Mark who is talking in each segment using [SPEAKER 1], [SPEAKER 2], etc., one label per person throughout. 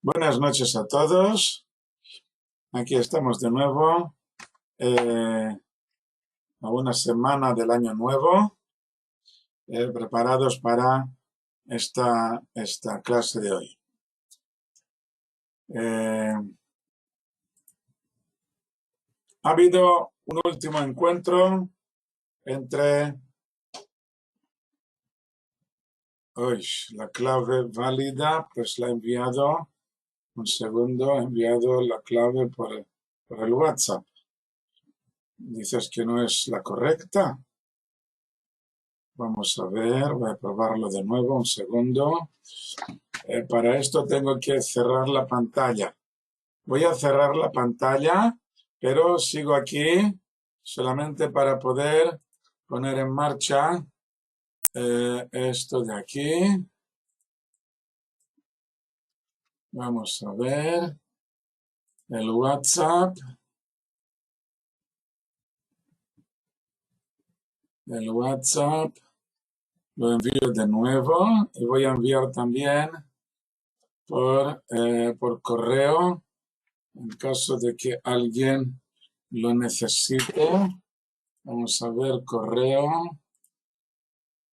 [SPEAKER 1] Buenas noches a todos. Aquí estamos de nuevo, a una semana del año nuevo, preparados para esta clase de hoy. Ha habido un último encuentro entre la clave válida, pues la he enviado. Un segundo, he enviado la clave por el WhatsApp. Dices que no es la correcta. Vamos a ver, voy a probarlo de nuevo, un segundo. Para esto tengo que cerrar la pantalla. Voy a cerrar la pantalla, pero sigo aquí solamente para poder poner en marcha esto de aquí. Vamos a ver el WhatsApp. El WhatsApp lo envío de nuevo y voy a enviar también por correo en caso de que alguien lo necesite. Vamos a ver correo.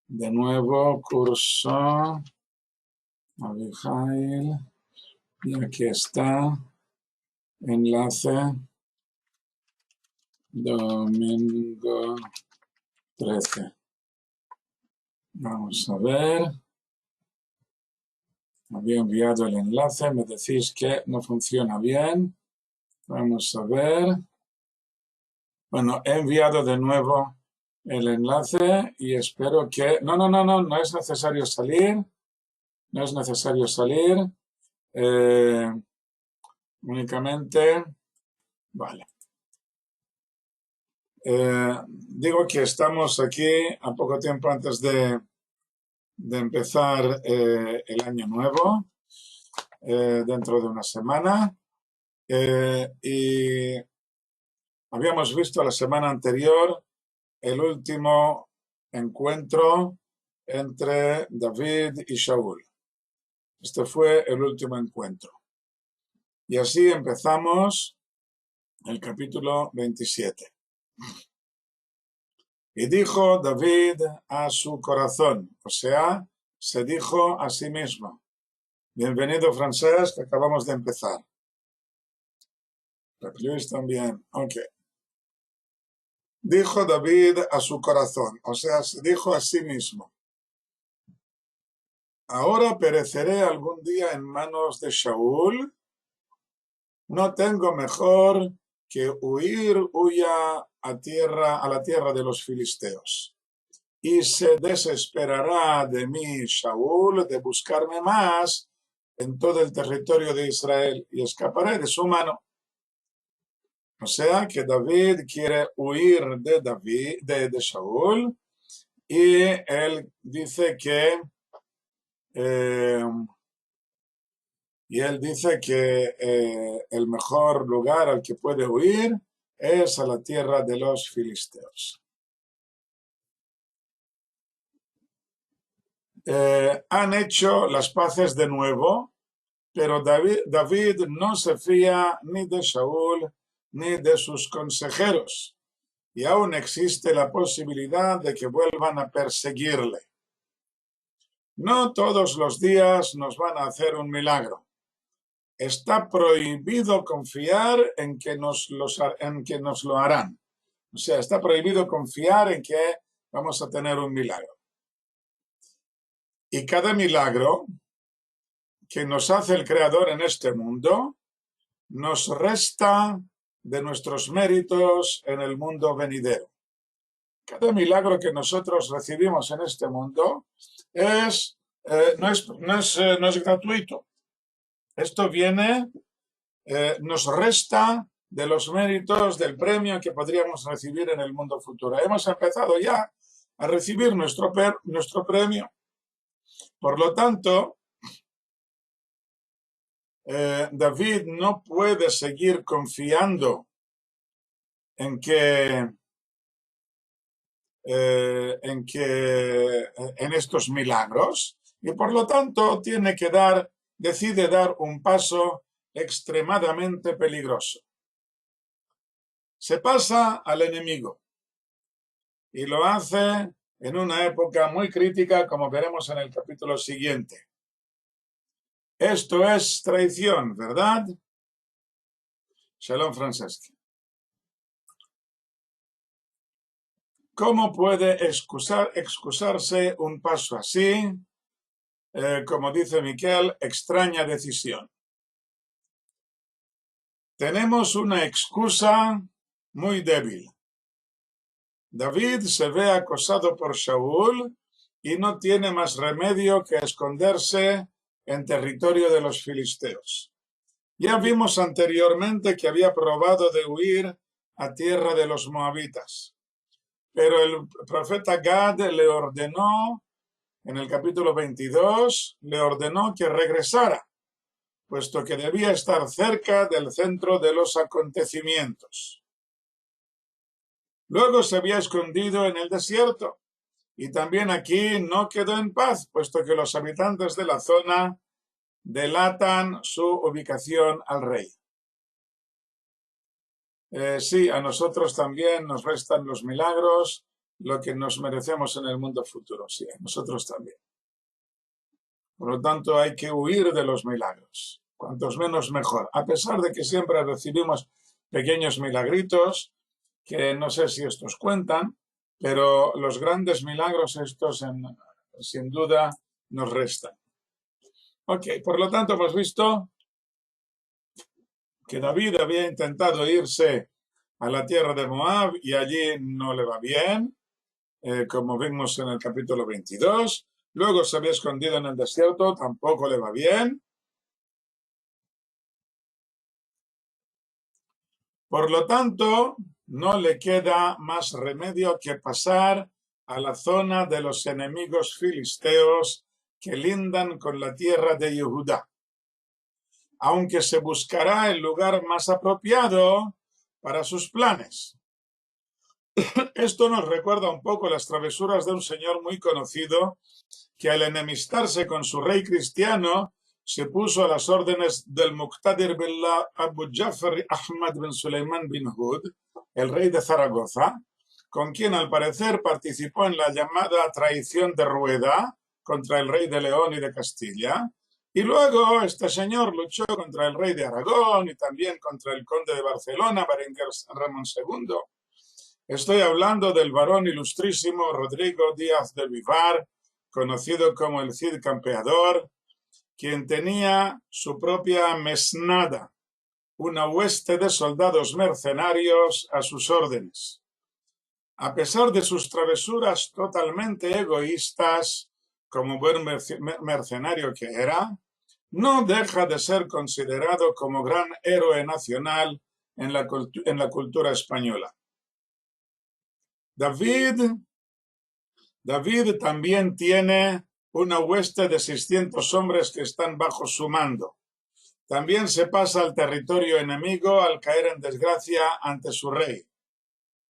[SPEAKER 1] De nuevo, curso Abigail. Y aquí está. Enlace. Domingo 13. Vamos a ver. Había enviado el enlace. Me decís que no funciona bien. Vamos a ver. Bueno, he enviado de nuevo el enlace y espero que... No es necesario salir. No es necesario salir. Únicamente... Vale. Digo que estamos aquí a poco tiempo antes de empezar el año nuevo, dentro de una semana. Y habíamos visto la semana anterior el último encuentro entre David y Shaul. Este fue el último encuentro. Y así empezamos el capítulo 27. Y dijo David a su corazón, o sea, se dijo a sí mismo. Bienvenido, Francesc, que acabamos de empezar. Luis también, ok. Dijo David a su corazón, o sea, se dijo a sí mismo. Ahora pereceré algún día en manos de Shaul. No tengo mejor que huya a la tierra de los filisteos. Y se desesperará de mí Shaul de buscarme más en todo el territorio de Israel y escaparé de su mano. O sea que David quiere huir de Shaul, y él dice que el mejor lugar al que puede huir es a la tierra de los filisteos. Han hecho las paces de nuevo, pero David no se fía ni de Shaul ni de sus consejeros, y aún existe la posibilidad de que vuelvan a perseguirle. No todos los días nos van a hacer un milagro. Está prohibido confiar en que nos lo harán. O sea, está prohibido confiar en que vamos a tener un milagro. Y cada milagro que nos hace el Creador en este mundo nos resta de nuestros méritos en el mundo venidero. Cada milagro que nosotros recibimos en este mundo no es gratuito. Esto nos resta de los méritos del premio que podríamos recibir en el mundo futuro. Hemos empezado ya a recibir nuestro premio. Por lo tanto, David no puede seguir confiando en estos milagros, y por lo tanto tiene que dar decide dar un paso extremadamente peligroso. Se pasa al enemigo y lo hace en una época muy crítica, como veremos en el capítulo siguiente. Esto es traición, ¿verdad? Shalom, Franceschi. ¿Cómo puede excusarse un paso así? Como dice Miquel, extraña decisión. Tenemos una excusa muy débil. David se ve acosado por Saúl y no tiene más remedio que esconderse en territorio de los filisteos. Ya vimos anteriormente que había probado de huir a tierra de los moabitas, pero el profeta Gad le ordenó, en el capítulo 22, le ordenó que regresara, puesto que debía estar cerca del centro de los acontecimientos. Luego se había escondido en el desierto y también aquí no quedó en paz, puesto que los habitantes de la zona delatan su ubicación al rey. Sí, a nosotros también nos restan los milagros, lo que nos merecemos en el mundo futuro. Sí, a nosotros también. Por lo tanto, hay que huir de los milagros. Cuantos menos, mejor. A pesar de que siempre recibimos pequeños milagritos, que no sé si estos cuentan, pero los grandes milagros estos sin duda nos restan. Ok, por lo tanto hemos visto que David había intentado irse a la tierra de Moab y allí no le va bien, como vimos en el capítulo 22. Luego se había escondido en el desierto, tampoco le va bien. Por lo tanto, no le queda más remedio que pasar a la zona de los enemigos filisteos que lindan con la tierra de Judá, aunque se buscará el lugar más apropiado para sus planes. Esto nos recuerda un poco las travesuras de un señor muy conocido que al enemistarse con su rey cristiano se puso a las órdenes del Muqtadir Billah Abu Jafar Ahmad bin Suleiman bin Hud, el rey de Zaragoza, con quien al parecer participó en la llamada traición de Rueda contra el rey de León y de Castilla, y luego este señor luchó contra el rey de Aragón y también contra el conde de Barcelona, Berenguer Ramón II. Estoy hablando del varón ilustrísimo Rodrigo Díaz de Vivar, conocido como el Cid Campeador, quien tenía su propia mesnada, una hueste de soldados mercenarios a sus órdenes. A pesar de sus travesuras totalmente egoístas, como buen mercenario que era, no deja de ser considerado como gran héroe nacional en la cultura española. David también tiene una hueste de 600 hombres que están bajo su mando. También se pasa al territorio enemigo al caer en desgracia ante su rey.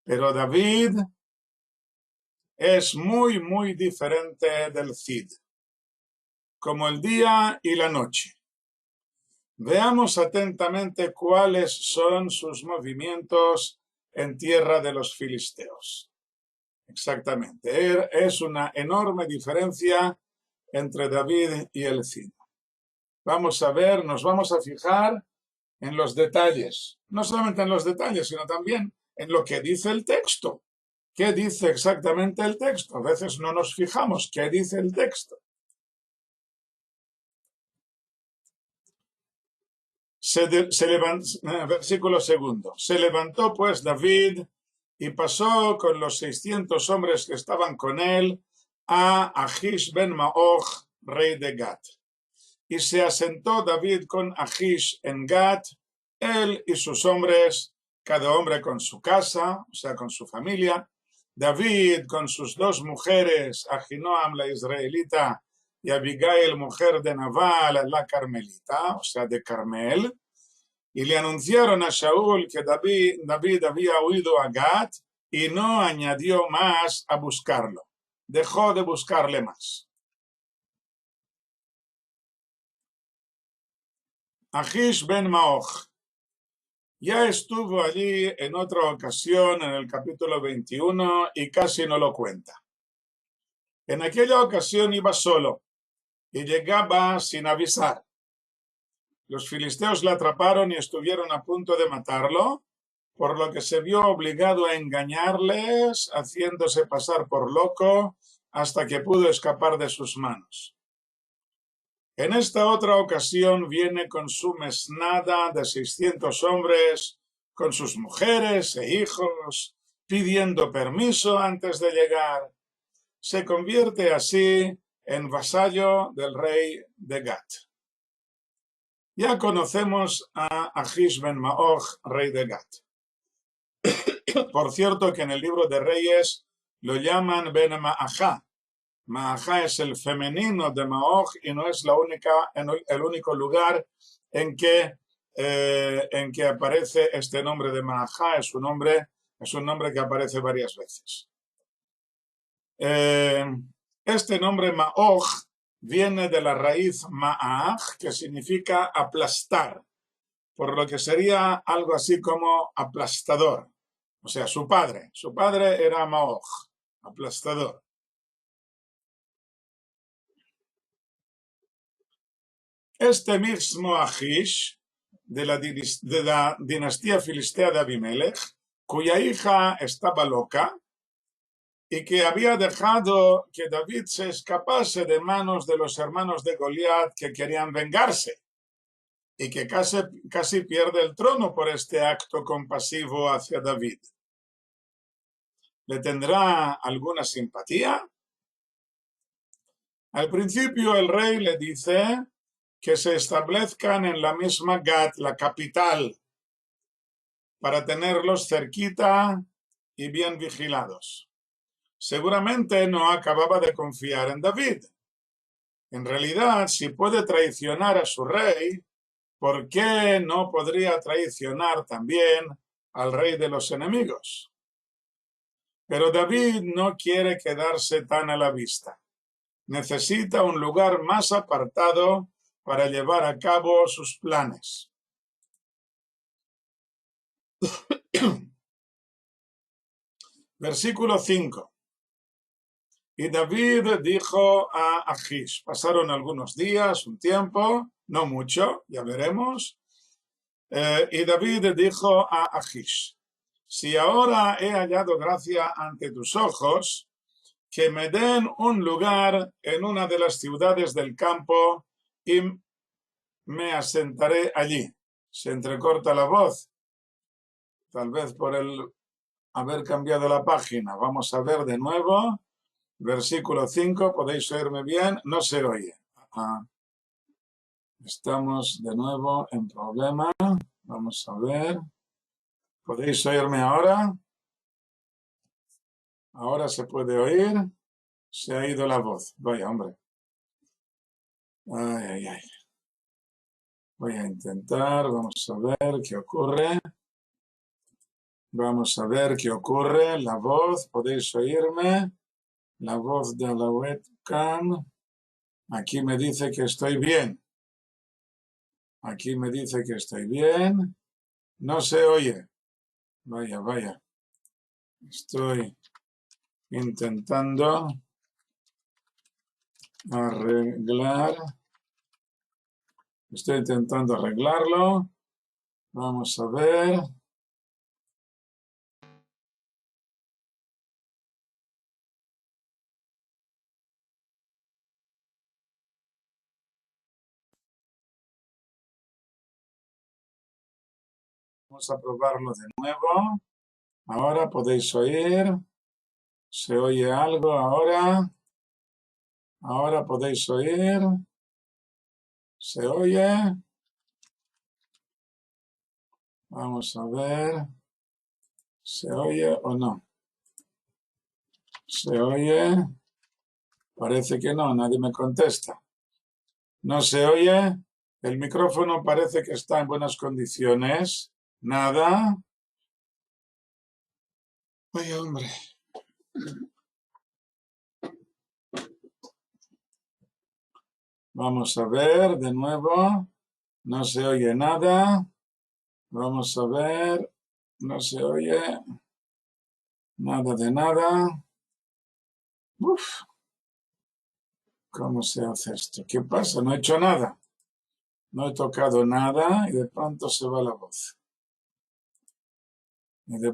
[SPEAKER 1] Pero David es muy, muy diferente del Cid, como el día y la noche. Veamos atentamente cuáles son sus movimientos en tierra de los filisteos. Exactamente, es una enorme diferencia entre David y el Cid. Vamos a ver, nos vamos a fijar en los detalles, no solamente en los detalles, sino también en lo que dice el texto. ¿Qué dice exactamente el texto? A veces no nos fijamos qué dice el texto. Versículo segundo. Se levantó pues David y pasó con los 600 hombres que estaban con él a Achish ben Maoch, rey de Gat. Y se asentó David con Achish en Gat, él y sus hombres, cada hombre con su casa, o sea, con su familia. David con sus dos mujeres, Ahinoam la israelita y Abigail, mujer de Nabal, la carmelita, o sea, de Carmel. Y le anunciaron a Saúl que David había huido a Gat y no añadió más a buscarlo. Dejó de buscarle más. Achish ben Maoch ya estuvo allí en otra ocasión en el capítulo 21 y casi no lo cuenta. En aquella ocasión iba solo y llegaba sin avisar. Los filisteos le atraparon y estuvieron a punto de matarlo, por lo que se vio obligado a engañarles, haciéndose pasar por loco, hasta que pudo escapar de sus manos. En esta otra ocasión viene con su mesnada de 600 hombres, con sus mujeres e hijos, pidiendo permiso antes de llegar. Se convierte así en vasallo del rey de Gat. Ya conocemos a Achish ben Maoch, rey de Gat. Por cierto que en el libro de Reyes lo llaman Ben Maachá. Maachá es el femenino de Maoch y no es el único lugar en que aparece este nombre de Maachá. Es un nombre que aparece varias veces. Este nombre Maoch viene de la raíz Ma'ach, que significa aplastar, por lo que sería algo así como aplastador. O sea, su padre era Maoch, aplastador. Este mismo Achish, de la dinastía filistea de Abimelech, cuya hija estaba loca y que había dejado que David se escapase de manos de los hermanos de Goliat que querían vengarse, y que casi pierde el trono por este acto compasivo hacia David. ¿Le tendrá alguna simpatía? Al principio el rey le dice que se establezcan en la misma Gat, la capital, para tenerlos cerquita y bien vigilados. Seguramente no acababa de confiar en David. En realidad, si puede traicionar a su rey, ¿por qué no podría traicionar también al rey de los enemigos? Pero David no quiere quedarse tan a la vista. Necesita un lugar más apartado para llevar a cabo sus planes. Versículo 5. Y David dijo a Achish, pasaron algunos días, un tiempo, no mucho, ya veremos, y David dijo a Achish, si ahora he hallado gracia ante tus ojos, que me den un lugar en una de las ciudades del campo y me asentaré allí. Se entrecorta la voz, tal vez por el haber cambiado la página. Vamos a ver de nuevo. Versículo 5, ¿podéis oírme bien? No se oye. Estamos de nuevo en problema. Vamos a ver. ¿Podéis oírme ahora? Ahora se puede oír. Se ha ido la voz. Vaya, hombre. Ay, ay, ay. Voy a intentar. Vamos a ver qué ocurre. Vamos a ver qué ocurre. La voz, ¿podéis oírme? La voz de la webcam. Aquí me dice que estoy bien. Aquí me dice que estoy bien. No se oye. Vaya, vaya. Estoy intentando arreglar. Estoy intentando arreglarlo. Vamos a ver. Vamos a probarlo de nuevo. Ahora podéis oír. ¿Se oye algo ahora? Ahora podéis oír. ¿Se oye? Vamos a ver. ¿Se oye o no? ¿Se oye? Parece que no, nadie me contesta. ¿No se oye? El micrófono parece que está en buenas condiciones. Nada. Vaya, hombre. Vamos a ver de nuevo. No se oye nada. Vamos a ver. No se oye nada de nada. Uf, ¿cómo se hace esto? ¿Qué pasa? No he hecho nada. No he tocado nada y de pronto se va la voz. Y de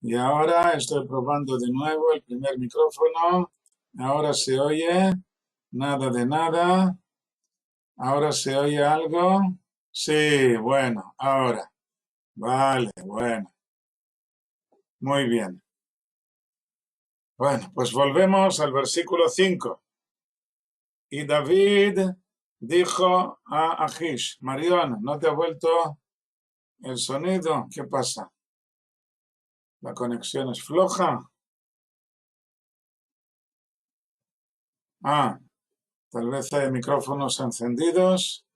[SPEAKER 1] Y ahora estoy probando de nuevo el primer micrófono. Ahora se oye nada de nada. Ahora se oye algo. Sí, bueno, ahora. Vale, bueno. Muy bien. Bueno, pues volvemos al versículo 5. Y David dijo a Achish, Marión, ¿no te ha vuelto el sonido? ¿Qué pasa? ¿La conexión es floja? Ah, tal vez hay micrófonos encendidos.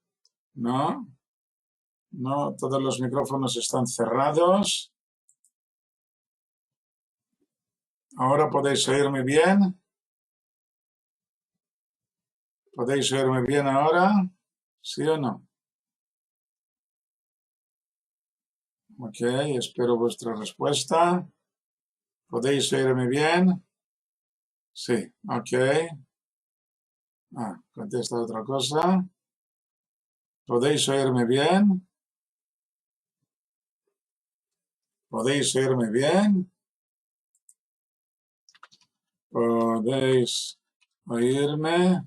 [SPEAKER 1] No, no, todos los micrófonos están cerrados. Ahora podéis oírme bien. ¿Podéis oírme bien ahora? ¿Sí o no? Ok, espero vuestra respuesta. ¿Podéis oírme bien? Sí, ok. Contesta otra cosa. ¿Podéis oírme bien? ¿Podéis oírme bien? ¿Podéis oírme?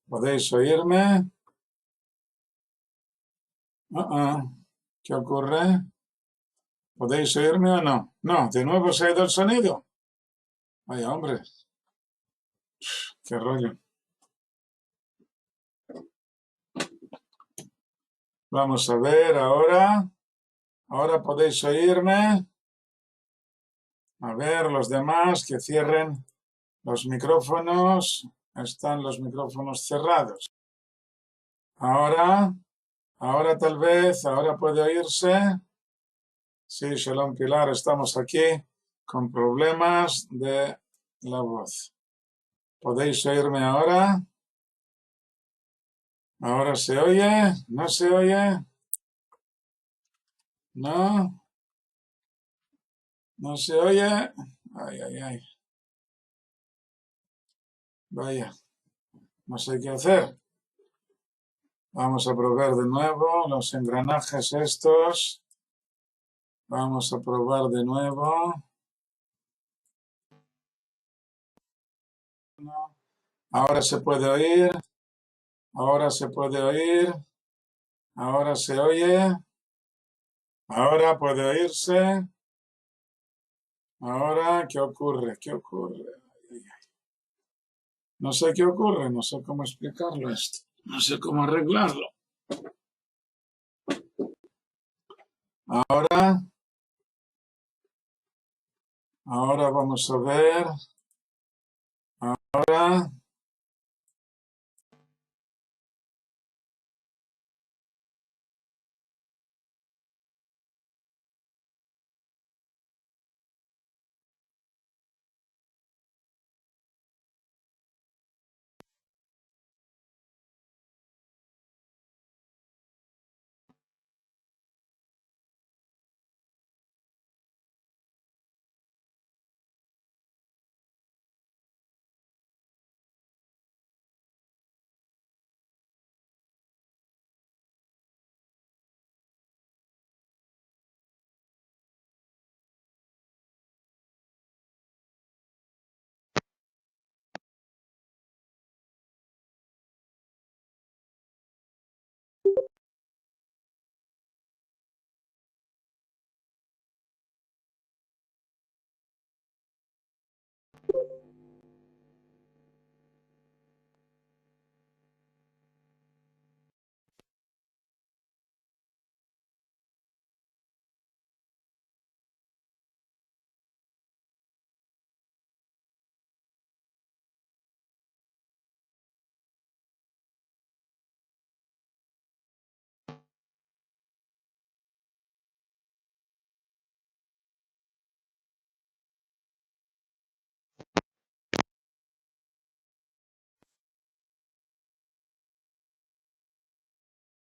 [SPEAKER 1] ¿Podéis oírme? ¿Qué ocurre? ¿Podéis oírme o no? No, de nuevo se ha ido el sonido. Vaya hombre, qué rollo. Vamos a ver ahora. Ahora podéis oírme. A ver, los demás que cierren los micrófonos. Están los micrófonos cerrados. Ahora, ahora tal vez, ahora puede oírse. Sí, Shalom Pilar, estamos aquí con problemas de la voz. ¿Podéis oírme ahora? ¿Ahora se oye? ¿No se oye? ¿No? ¿No se oye? Ay, ay, ay. Vaya, no sé qué hacer. Vamos a probar de nuevo los engranajes estos. Vamos a probar de nuevo. Ahora se puede oír. Ahora se puede oír. Ahora se oye. Ahora puede oírse. Ahora, ¿qué ocurre? ¿Qué ocurre? No sé qué ocurre. No sé cómo explicarlo esto. No sé cómo arreglarlo. Ahora, ahora vamos a ver. Ahora.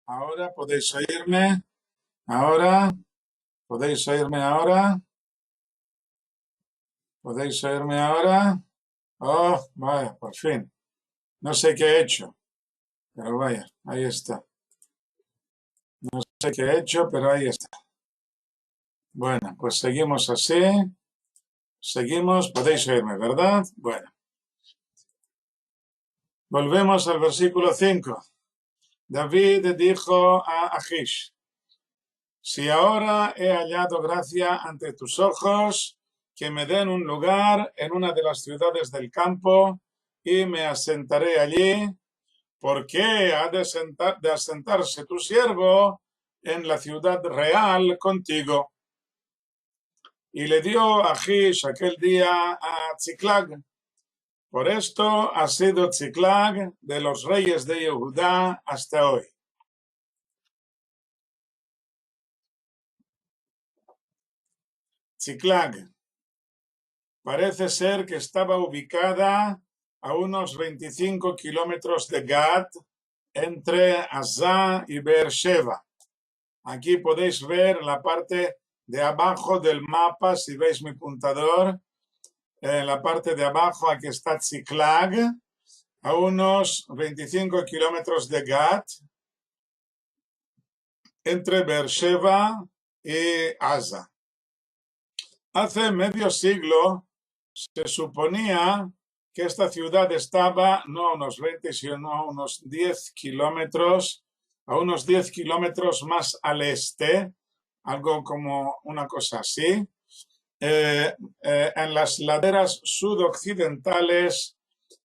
[SPEAKER 1] Ahora podéis oírme. Ahora. ¿Podéis oírme ahora? ¿Podéis oírme ahora? Oh, vaya, por fin. No sé qué he hecho, pero vaya, ahí está. No sé qué he hecho, pero ahí está. Bueno, pues seguimos así. Seguimos, podéis oírme, ¿verdad? Bueno, volvemos al versículo 5. David dijo a Achish: si ahora he hallado gracia ante tus ojos, que me den un lugar en una de las ciudades del campo y me asentaré allí. ¿Por qué ha de asentarse tu siervo en la ciudad real contigo? Y le dio Achish aquel día a Tziklag. Por esto ha sido Tziklag de los reyes de Judá hasta hoy. Tziklag parece ser que estaba ubicada a unos 25 kilómetros de Gat, entre Azá y Beersheba. Aquí podéis ver la parte de abajo del mapa, si veis mi puntador, en la parte de abajo, aquí está Tziklag, a unos 25 kilómetros de Gat, entre Beersheba y Asa. Hace medio siglo se suponía que esta ciudad estaba no a unos 20, sino a unos 10 kilómetros, más al este, algo como una cosa así, en las laderas sudoccidentales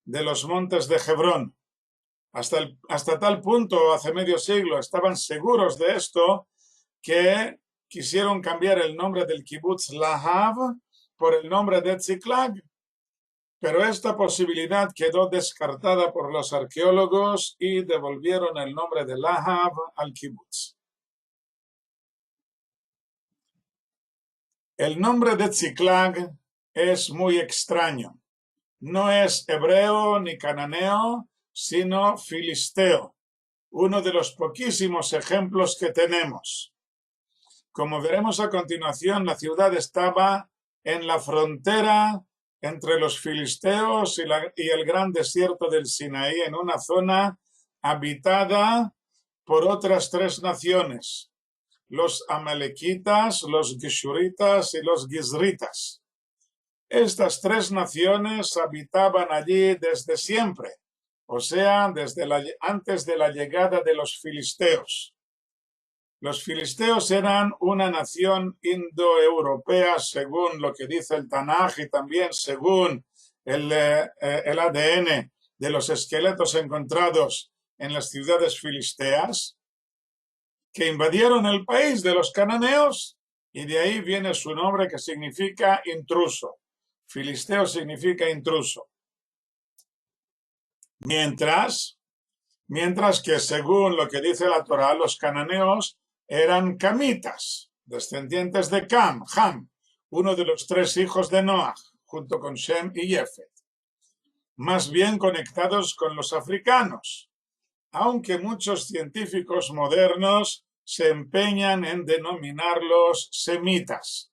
[SPEAKER 1] de los montes de Hebrón. Hasta tal punto, hace medio siglo, estaban seguros de esto que quisieron cambiar el nombre del kibutz Lahav por el nombre de Tziklag, pero esta posibilidad quedó descartada por los arqueólogos y devolvieron el nombre de Lahav al kibutz. El nombre de Tziklag es muy extraño. No es hebreo ni cananeo, sino filisteo, uno de los poquísimos ejemplos que tenemos. Como veremos a continuación, la ciudad estaba en la frontera entre los filisteos y el gran desierto del Sinaí, en una zona habitada por otras tres naciones: los amalequitas, los geshuritas y los gizritas. Estas tres naciones habitaban allí desde siempre, o sea, antes de la llegada de los filisteos. Los filisteos eran una nación indoeuropea, según lo que dice el Tanaj y también según el ADN de los esqueletos encontrados en las ciudades filisteas, que invadieron el país de los cananeos, y de ahí viene su nombre, que significa intruso. Filisteo significa intruso. Mientras que, según lo que dice la Torá, los cananeos eran camitas, descendientes de Ham, uno de los tres hijos de Noah, junto con Shem y Jefet, más bien conectados con los africanos, aunque muchos científicos modernos se empeñan en denominarlos semitas,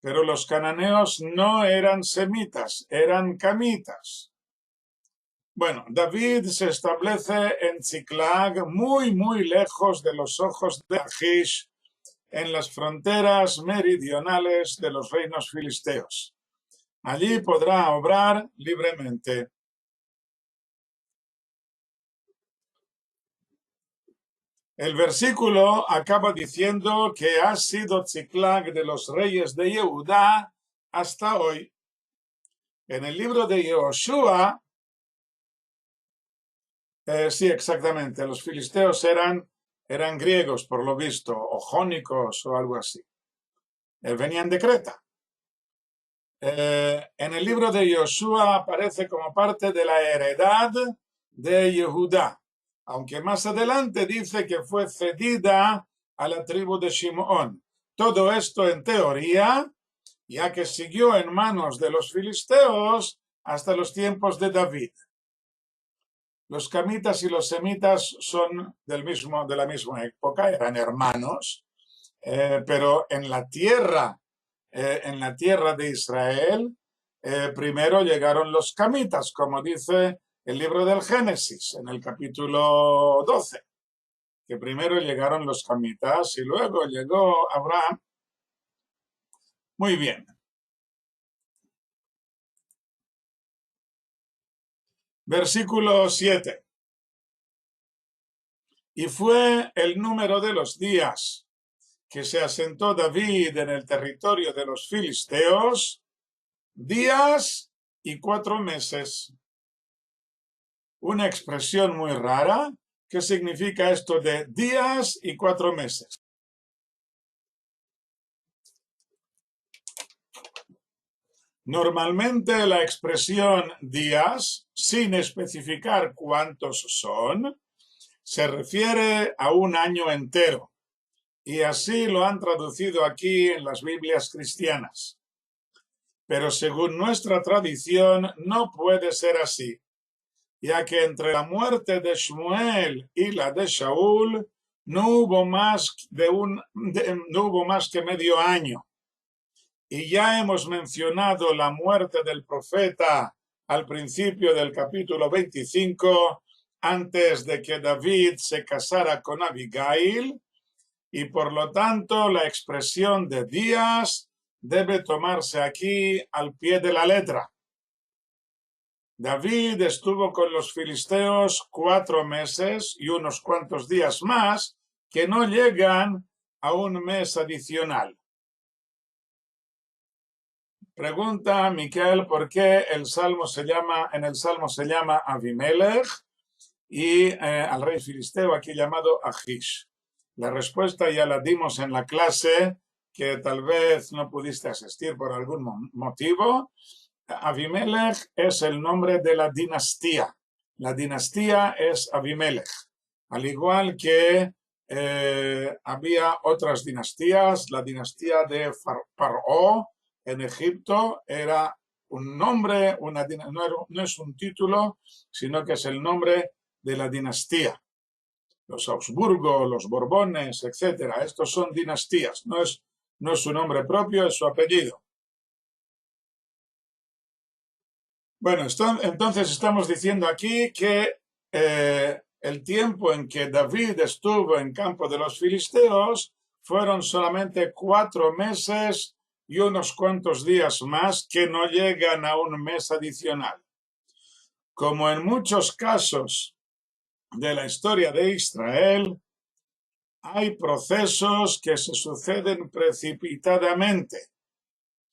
[SPEAKER 1] pero los cananeos no eran semitas, eran camitas. Bueno, David se establece en Tziklag, muy, muy lejos de los ojos de Achish, en las fronteras meridionales de los reinos filisteos. Allí podrá obrar libremente. El versículo acaba diciendo que ha sido Tziklag de los reyes de Yehudá hasta hoy. En el libro de Yehoshua, sí, exactamente, los filisteos eran griegos, por lo visto, o jónicos o algo así. Venían de Creta. En el libro de Yoshua aparece como parte de la heredad de Yehudá, aunque más adelante dice que fue cedida a la tribu de Shimón. Todo esto en teoría, ya que siguió en manos de los filisteos hasta los tiempos de David. Los camitas y los semitas son de la misma época, eran hermanos, pero en la tierra de Israel, primero llegaron los camitas, como dice el libro del Génesis, en el capítulo 12, que primero llegaron los camitas y luego llegó Abraham. Muy bien. Versículo 7. Y fue el número de los días que se asentó David en el territorio de los filisteos, días y 4 meses. Una expresión muy rara. ¿Qué significa esto de días y 4 meses? Normalmente la expresión días, sin especificar cuántos son, se refiere a un año entero. Y así lo han traducido aquí en las Biblias cristianas. Pero según nuestra tradición no puede ser así, ya que entre la muerte de Shmuel y la de Shaul no hubo más que medio año. Y ya hemos mencionado la muerte del profeta al principio del capítulo 25, antes de que David se casara con Abigail, y por lo tanto la expresión de días debe tomarse aquí al pie de la letra. David estuvo con los filisteos 4 meses y unos cuantos días más que no llegan a un mes adicional. Pregunta Miquel por qué en el Salmo se llama Abimelech y al rey filisteo aquí llamado Achish. La respuesta ya la dimos en la clase, que tal vez no pudiste asistir por algún motivo. Abimelech es el nombre de la dinastía. La dinastía es Abimelech. Al igual que había otras dinastías, la dinastía de Paró en Egipto era un nombre, no es un título, sino que es el nombre de la dinastía. Los Augsburgo, los Borbones, etc. Estos son dinastías, no es su nombre propio, es su apellido. Bueno, entonces estamos diciendo aquí que el tiempo en que David estuvo en campo de los filisteos fueron solamente 4 meses y unos cuantos días más que no llegan a un mes adicional. Como en muchos casos de la historia de Israel, hay procesos que se suceden precipitadamente,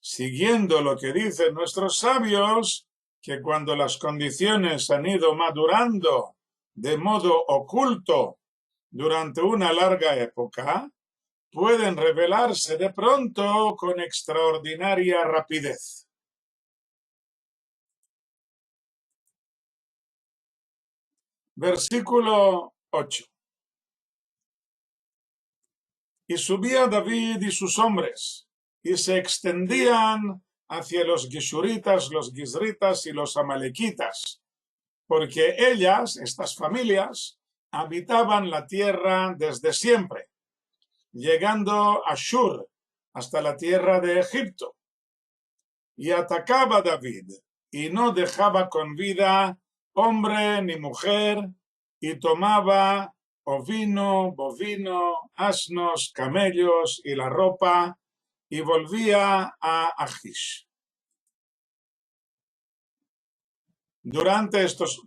[SPEAKER 1] siguiendo lo que dicen nuestros sabios, que cuando las condiciones han ido madurando de modo oculto durante una larga época, pueden revelarse de pronto con extraordinaria rapidez. Versículo 8. Y subía David y sus hombres, y se extendían hacia los Geshuritas, los Gizritas y los Amalequitas, porque ellas, estas familias, habitaban la tierra desde siempre, llegando a Shur, hasta la tierra de Egipto. Y atacaba David, y no dejaba con vida hombre ni mujer, y tomaba ovino, bovino, asnos, camellos y la ropa, y volvía a Achish. Durante estos,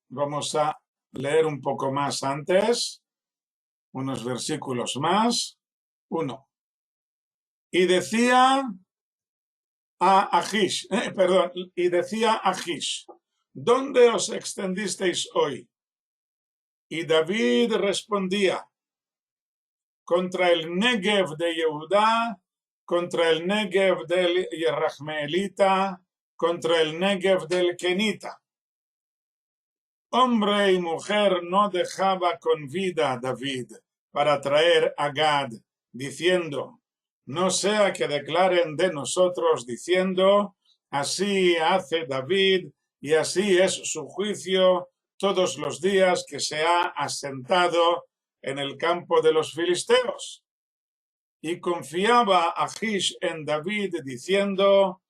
[SPEAKER 1] vamos a leer un poco más antes, unos versículos más. 1. Y decía a Achish, y decía Achish, ¿dónde os extendisteis hoy? Y David respondía, contra el Negev de Yehudá, contra el Negev del Yerachmeelita, contra el Negev del Kenita. Hombre y mujer no dejaba con vida David para traer a Gad, diciendo, no sea que declaren de nosotros diciendo, así hace David y así es su juicio todos los días que se ha asentado en el campo de los filisteos. Y confiaba Achish en David diciendo: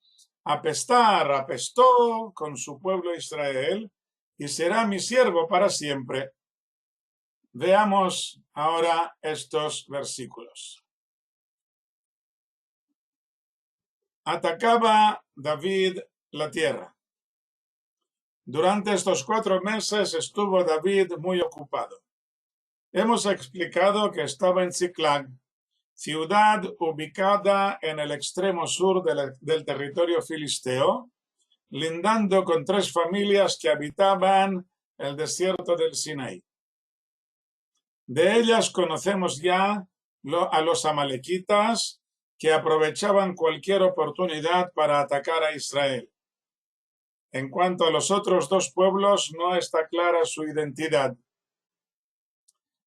[SPEAKER 1] apestó con su pueblo Israel y será mi siervo para siempre. Veamos ahora estos versículos. Atacaba David la tierra. Durante estos 4 meses estuvo David muy ocupado. Hemos explicado que estaba en Ziklag, ciudad ubicada en el extremo sur del territorio filisteo, lindando con 3 familias que habitaban el desierto del Sinaí. De ellas conocemos ya a los amalequitas, que aprovechaban cualquier oportunidad para atacar a Israel. En cuanto a los otros 2 pueblos, no está clara su identidad.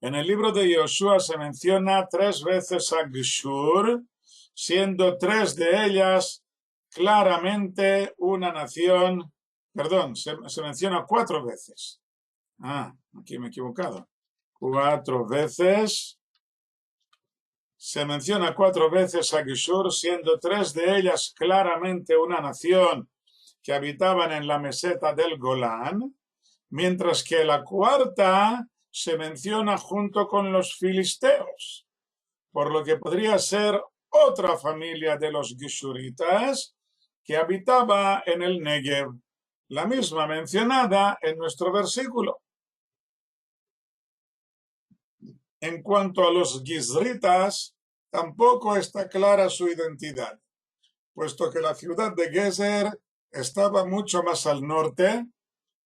[SPEAKER 1] En el libro de Yoshua se menciona 3 veces a Geshur, siendo 3 de ellas claramente una nación. Perdón, se menciona 4 veces. Aquí me he equivocado. 4 veces. Se menciona 4 veces a Geshur, siendo 3 de ellas claramente una nación que habitaban en la meseta del Golán, mientras que la 4ª se menciona junto con los filisteos, por lo que podría ser otra familia de los Geshuritas que habitaba en el Negev, la misma mencionada en nuestro versículo. En cuanto a los Gizritas, tampoco está clara su identidad, puesto que la ciudad de Gezer estaba mucho más al norte,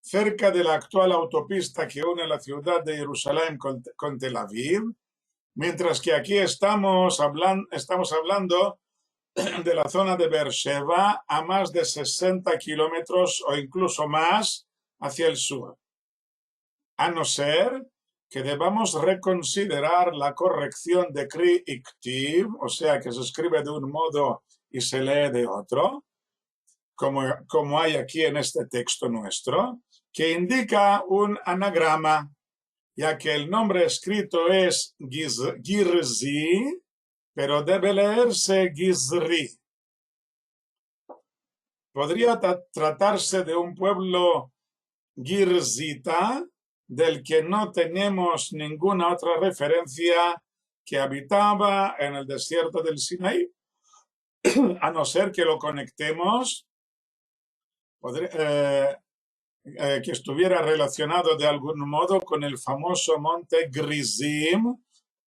[SPEAKER 1] cerca de la actual autopista que une la ciudad de Jerusalén con Tel Aviv, mientras que aquí estamos hablando de la zona de Beersheba, a más de 60 kilómetros o incluso más hacia el sur. A no ser que debamos reconsiderar la corrección de Kri y Ktiv, o sea, que se escribe de un modo y se lee de otro, como hay aquí en este texto nuestro, que indica un anagrama, ya que el nombre escrito es Girzi, pero debe leerse Gizri. Podría tratarse de un pueblo Girzita, del que no tenemos ninguna otra referencia, que habitaba en el desierto del Sinaí, a no ser que lo conectemos, que estuviera relacionado de algún modo con el famoso monte Grizim,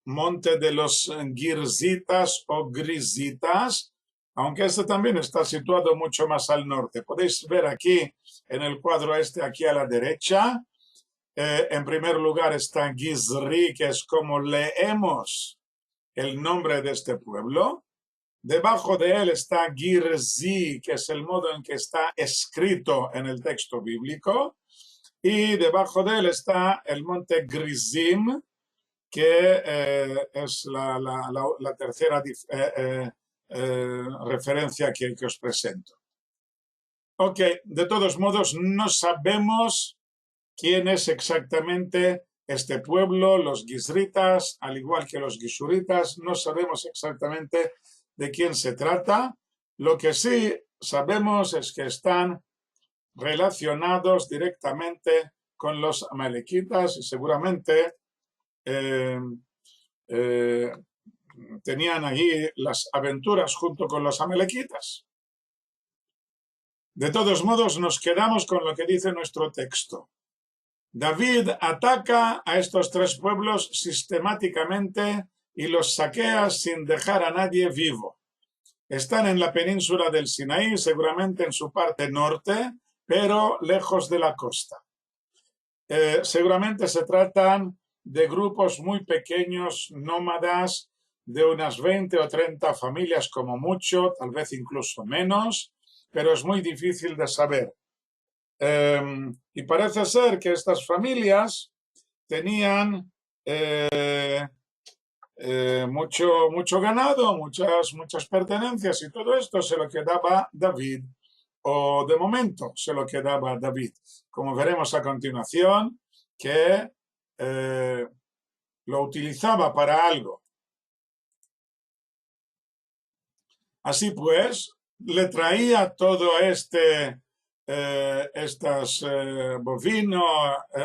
[SPEAKER 1] monte de los Girzitas o Grizitas, aunque este también está situado mucho más al norte. Podéis ver aquí en el cuadro aquí a la derecha. En primer lugar está Gizri, que es como leemos el nombre de este pueblo. Debajo de él está Girzi, que es el modo en que está escrito en el texto bíblico. Y debajo de él está el monte Grizim, que es la tercera referencia que os presento. Ok, de todos modos, no sabemos quién es exactamente este pueblo, los Gizritas, al igual que los Gishuritas, no sabemos exactamente de quién se trata. Lo que sí sabemos es que están relacionados directamente con los amalequitas y seguramente tenían allí las aventuras junto con los amalequitas. De todos modos, nos quedamos con lo que dice nuestro texto. David ataca a estos 3 pueblos sistemáticamente y los saquea sin dejar a nadie vivo. Están en la península del Sinaí, seguramente en su parte norte, pero lejos de la costa. Seguramente se tratan de grupos muy pequeños, nómadas, de unas 20 o 30 familias como mucho, tal vez incluso menos, pero es muy difícil de saber. Y parece ser que estas familias tenían mucho ganado, muchas pertenencias, y todo esto se lo quedaba David. o de momento se lo quedaba David, como veremos a continuación, que lo utilizaba para algo. Así pues, le traía todo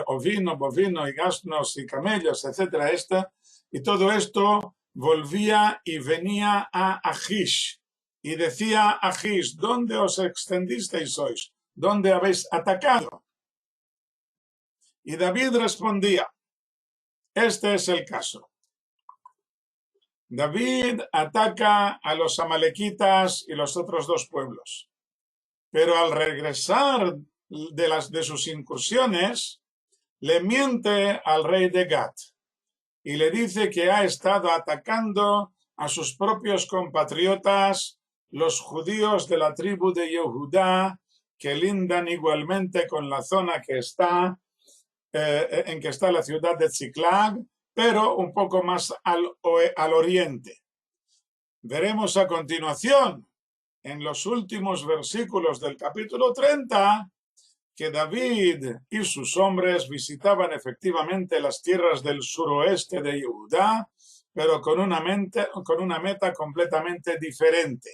[SPEAKER 1] ovino, bovino y asnos y camellos, etcétera, y todo esto volvía y venía a Achish. Y decía a Achish: ¿dónde os extendisteis hoy? ¿Dónde habéis atacado? Y David respondía: este es el caso. David ataca a los amalequitas y los otros dos pueblos, pero al regresar de sus incursiones, le miente al rey de Gat y le dice que ha estado atacando a sus propios compatriotas, los judíos de la tribu de Yehudá, que lindan igualmente con la zona que está, en que está la ciudad de Tziklag, pero un poco más al oriente. Veremos a continuación, en los últimos versículos del capítulo 30, que David y sus hombres visitaban efectivamente las tierras del suroeste de Judá, pero con una meta completamente diferente.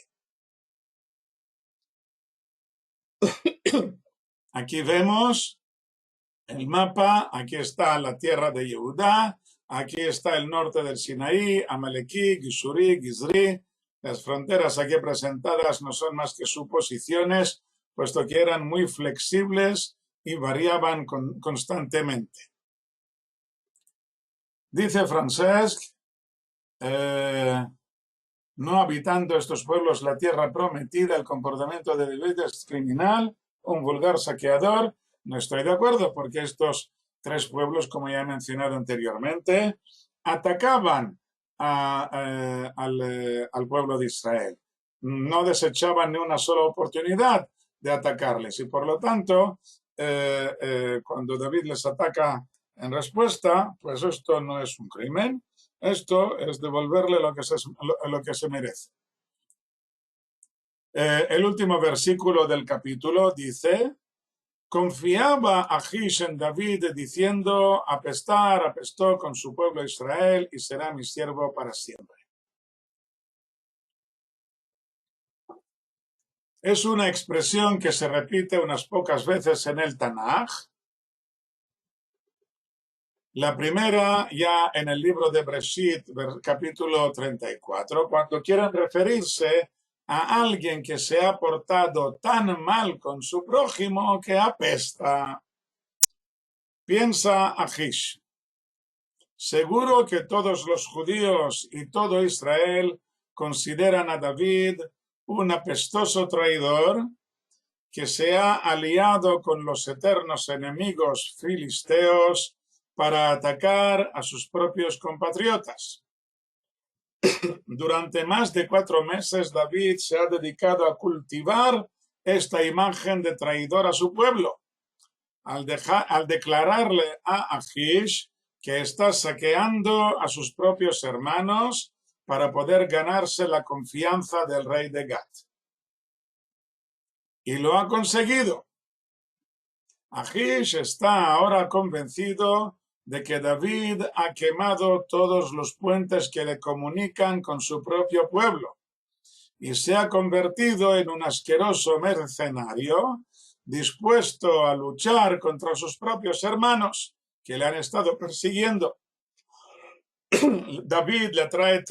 [SPEAKER 1] Aquí vemos el mapa, aquí está la tierra de Judá, aquí está el norte del Sinaí, Amalequí, Gisurí, Gizrí. Las fronteras aquí presentadas no son más que suposiciones, puesto que eran muy flexibles y variaban constantemente. Dice Francesc, no habitando estos pueblos la tierra prometida, el comportamiento de David es criminal, un vulgar saqueador. No estoy de acuerdo, porque estos tres pueblos, como ya he mencionado anteriormente, atacaban al pueblo de Israel. No desechaban ni una sola oportunidad de atacarles, y por lo tanto, cuando David les ataca en respuesta, pues esto no es un crimen, esto es devolverle lo que se merece. El último versículo del capítulo dice: confiaba Achish en David, diciendo: apestó con su pueblo Israel y será mi siervo para siempre. Es una expresión que se repite unas pocas veces en el Tanaj. La primera ya en el libro de Breshit, capítulo 34, cuando quieren referirse a alguien que se ha portado tan mal con su prójimo que apesta. Piensa Achish: seguro que todos los judíos y todo Israel consideran a David un apestoso traidor que se ha aliado con los eternos enemigos filisteos para atacar a sus propios compatriotas. Durante más de 4 meses, David se ha dedicado a cultivar esta imagen de traidor a su pueblo, al declararle a Achish que está saqueando a sus propios hermanos para poder ganarse la confianza del rey de Gat. Y lo ha conseguido. Achish está ahora convencido de que David ha quemado todos los puentes que le comunican con su propio pueblo y se ha convertido en un asqueroso mercenario dispuesto a luchar contra sus propios hermanos que le han estado persiguiendo. David le trae el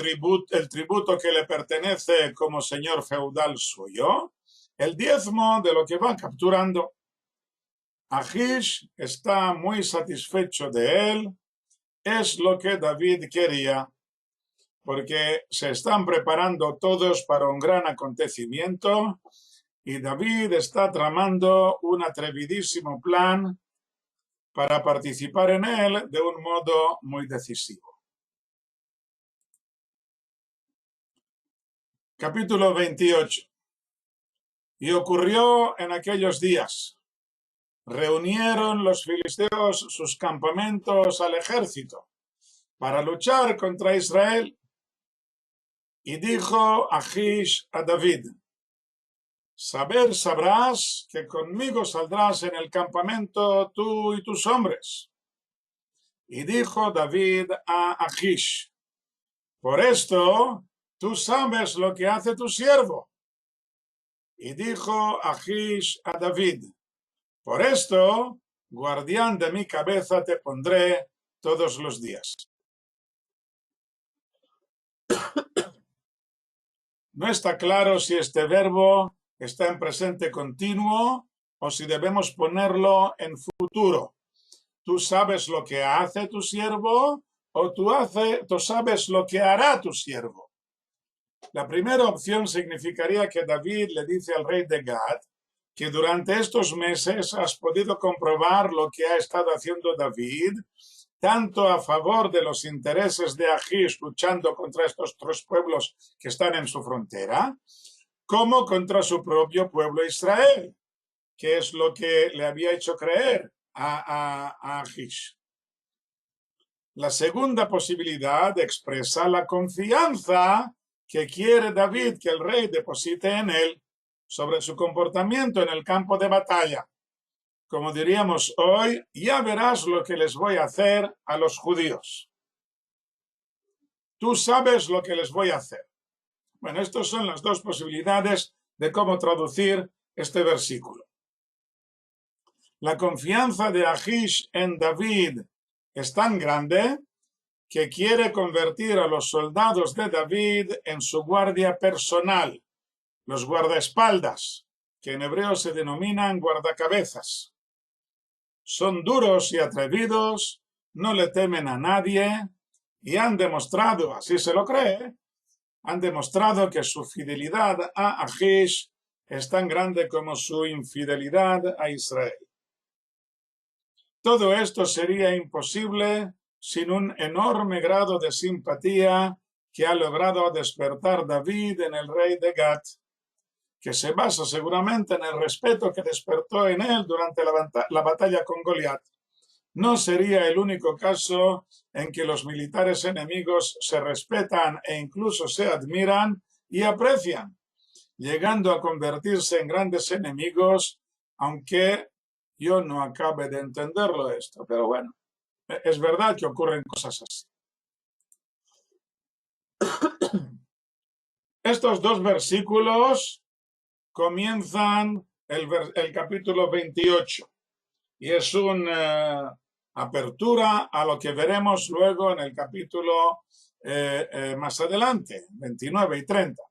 [SPEAKER 1] tributo que le pertenece como señor feudal suyo, el diezmo de lo que va capturando. Achish está muy satisfecho de él, es lo que David quería, porque se están preparando todos para un gran acontecimiento y David está tramando un atrevidísimo plan para participar en él de un modo muy decisivo. Capítulo 28. Y ocurrió en aquellos días: reunieron los filisteos sus campamentos al ejército para luchar contra Israel. Y dijo Achish a David: Saber sabrás que conmigo saldrás en el campamento tú y tus hombres. Y dijo David a Achish, por esto tú sabes lo que hace tu siervo. Y dijo Achish a David, por esto, guardián de mi cabeza te pondré todos los días. No está claro si este verbo está en presente continuo o si debemos ponerlo en futuro. ¿Tú sabes lo que hace tu siervo o tú sabes lo que hará tu siervo? La primera opción significaría que David le dice al rey de Gad que durante estos meses has podido comprobar lo que ha estado haciendo David, tanto a favor de los intereses de Achish luchando contra estos tres pueblos que están en su frontera, como contra su propio pueblo Israel, que es lo que le había hecho creer a Achish. La segunda posibilidad expresa la confianza que quiere David que el rey deposite en él sobre su comportamiento en el campo de batalla. Como diríamos hoy, ya verás lo que les voy a hacer a los judíos. Tú sabes lo que les voy a hacer. Bueno, estas son las dos posibilidades de cómo traducir este versículo. La confianza de Achish en David es tan grande que quiere convertir a los soldados de David en su guardia personal, los guardaespaldas, que en hebreo se denominan guardacabezas. Son duros y atrevidos, no le temen a nadie y han demostrado, así se lo cree, han demostrado que su fidelidad a Achish es tan grande como su infidelidad a Israel. Todo esto sería imposible sin un enorme grado de simpatía que ha logrado despertar David en el rey de Gat, que se basa seguramente en el respeto que despertó en él durante la batalla con Goliat. No sería el único caso en que los militares enemigos se respetan e incluso se admiran y aprecian, llegando a convertirse en grandes enemigos, aunque yo no acabe de entenderlo esto, pero bueno, es verdad que ocurren cosas así. Estos dos versículos comienzan el capítulo 28 y es una apertura a lo que veremos luego en el capítulo más adelante, 29 y 30.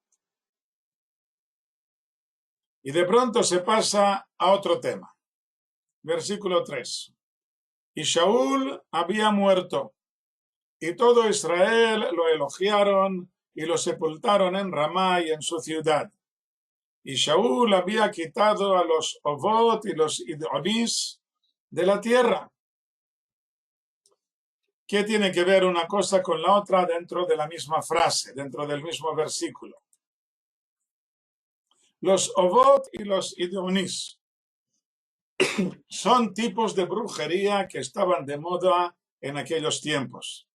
[SPEAKER 1] Y de pronto se pasa a otro tema. Versículo 3. Y Shaul había muerto, y todo Israel lo elogiaron y lo sepultaron en Ramá y en su ciudad. Y Shaul había quitado a los Ovot y los Idonís de la tierra. ¿Qué tiene que ver una cosa con la otra dentro de la misma frase, dentro del mismo versículo? Los Ovot y los Idonís son tipos de brujería que estaban de moda en aquellos tiempos.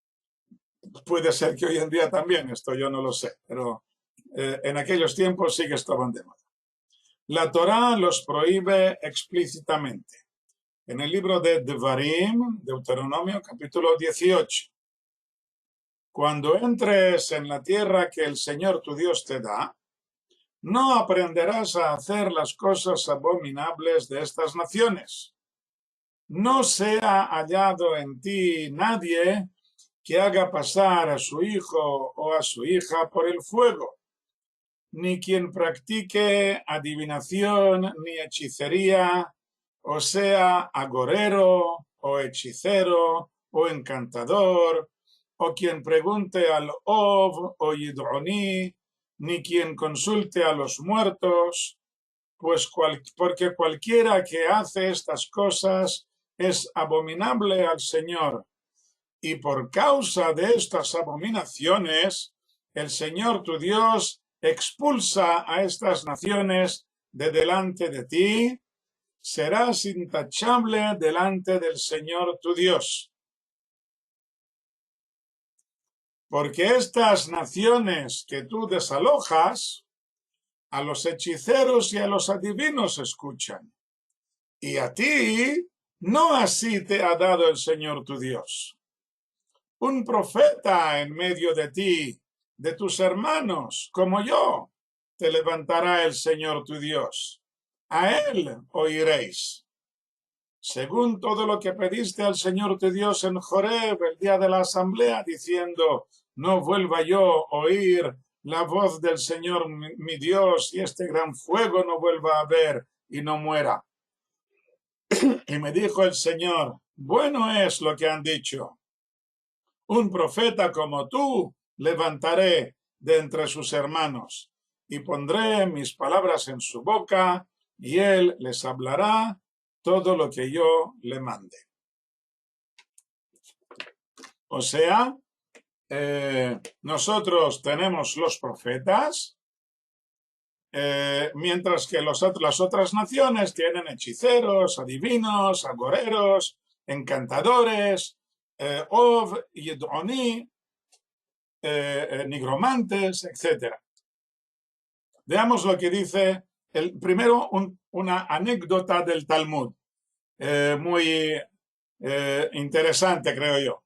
[SPEAKER 1] Puede ser que hoy en día también, esto yo no lo sé, pero en aquellos tiempos sí que estaban de moda. La Torá los prohíbe explícitamente. En el libro de Devarim, Deuteronomio, capítulo 18. Cuando entres en la tierra que el Señor tu Dios te da, no aprenderás a hacer las cosas abominables de estas naciones. No sea hallado en ti nadie que haga pasar a su hijo o a su hija por el fuego, ni quien practique adivinación ni hechicería, o sea, agorero o hechicero o encantador, o quien pregunte al Ov o Yidroní, ni quien consulte a los muertos, pues porque cualquiera que hace estas cosas es abominable al Señor. Y por causa de estas abominaciones, el Señor tu Dios expulsa a estas naciones de delante de ti, serás intachable delante del Señor tu Dios. Porque estas naciones que tú desalojas a los hechiceros y a los adivinos escuchan. Y a ti no así te ha dado el Señor tu Dios. Un profeta en medio de ti, de tus hermanos, como yo, te levantará el Señor tu Dios. A él oiréis. Según todo lo que pediste al Señor tu Dios en Joreb, el día de la asamblea, diciendo, no vuelva yo a oír la voz del Señor mi Dios, y este gran fuego no vuelva a ver y no muera. Y me dijo el Señor, bueno es lo que han dicho. Un profeta como tú levantaré de entre sus hermanos, y pondré mis palabras en su boca, y él les hablará todo lo que yo le mande. O sea, nosotros tenemos los profetas, mientras que las otras naciones tienen hechiceros, adivinos, agoreros, encantadores, Ov, Yidoni, nigromantes, etc. Veamos lo que dice primero una anécdota del Talmud, muy interesante, creo yo.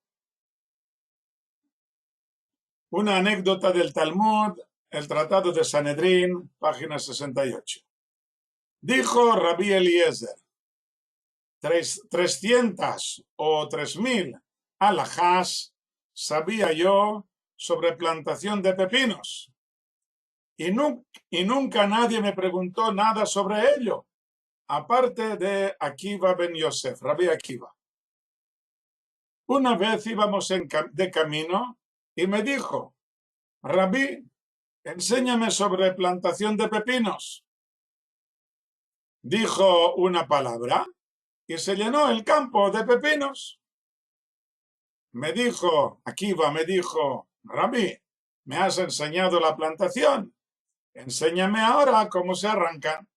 [SPEAKER 1] Una anécdota del Talmud, el Tratado de Sanedrín, página 68. Dijo Rabí Eliezer, 300 o 3000 alajás sabía yo sobre plantación de pepinos. Y nunca nadie me preguntó nada sobre ello, aparte de Akiva ben Yosef, Rabí Akiva. Una vez íbamos de camino y me dijo, Rabí, enséñame sobre plantación de pepinos. Dijo una palabra y se llenó el campo de pepinos. Me dijo, Akiva me dijo, Rabí, me has enseñado la plantación. Enséñame ahora cómo se arrancan.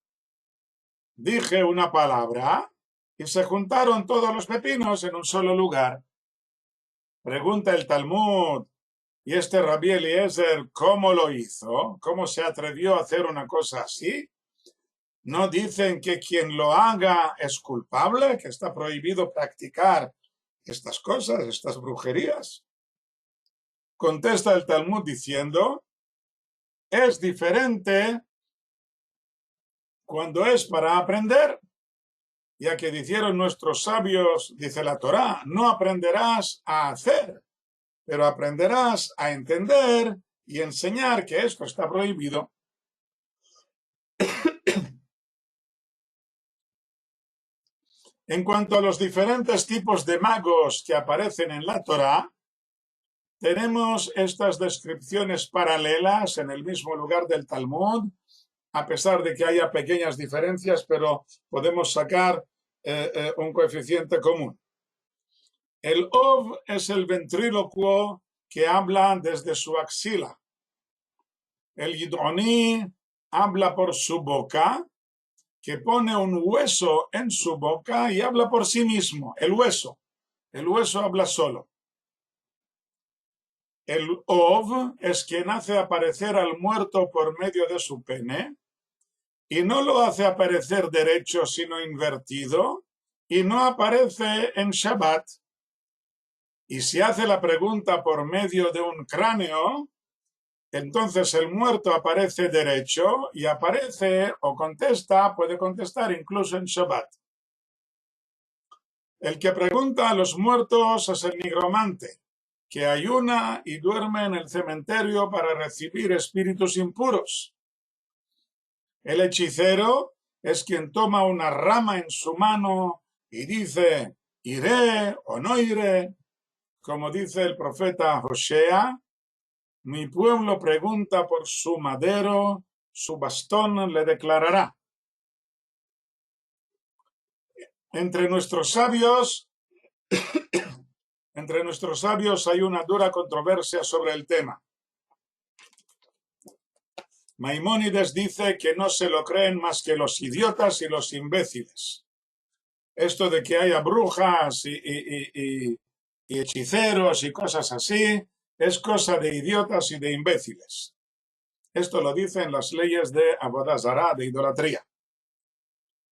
[SPEAKER 1] Dije una palabra y se juntaron todos los pepinos en un solo lugar. Pregunta el Talmud, ¿y este Rabí Eliezer cómo lo hizo? ¿Cómo se atrevió a hacer una cosa así? ¿No dicen que quien lo haga es culpable, que está prohibido practicar estas cosas, estas brujerías? Contesta el Talmud diciendo, es diferente cuando es para aprender, ya que dijeron nuestros sabios, dice la Torá, no aprenderás a hacer, pero aprenderás a entender y enseñar que esto está prohibido. En cuanto a los diferentes tipos de magos que aparecen en la Torá, tenemos estas descripciones paralelas en el mismo lugar del Talmud, a pesar de que haya pequeñas diferencias, pero podemos sacar un coeficiente común. El Ov es el ventrílocuo que habla desde su axila. El Yidoni habla por su boca, que pone un hueso en su boca y habla por sí mismo, el hueso habla solo. El Ov es quien hace aparecer al muerto por medio de su pene, y no lo hace aparecer derecho sino invertido, y no aparece en Shabbat. Y si hace la pregunta por medio de un cráneo, entonces el muerto aparece derecho y aparece o contesta, puede contestar incluso en Shabbat. El que pregunta a los muertos es el nigromante, que ayuna y duerme en el cementerio para recibir espíritus impuros. El hechicero es quien toma una rama en su mano y dice, iré o no iré, como dice el profeta Hosea, mi pueblo pregunta por su madero, su bastón le declarará. Entre nuestros sabios hay una dura controversia sobre el tema. Maimónides dice que no se lo creen más que los idiotas y los imbéciles. Esto de que haya brujas y hechiceros y cosas así es cosa de idiotas y de imbéciles. Esto lo dicen las leyes de Avodah Zará, de idolatría.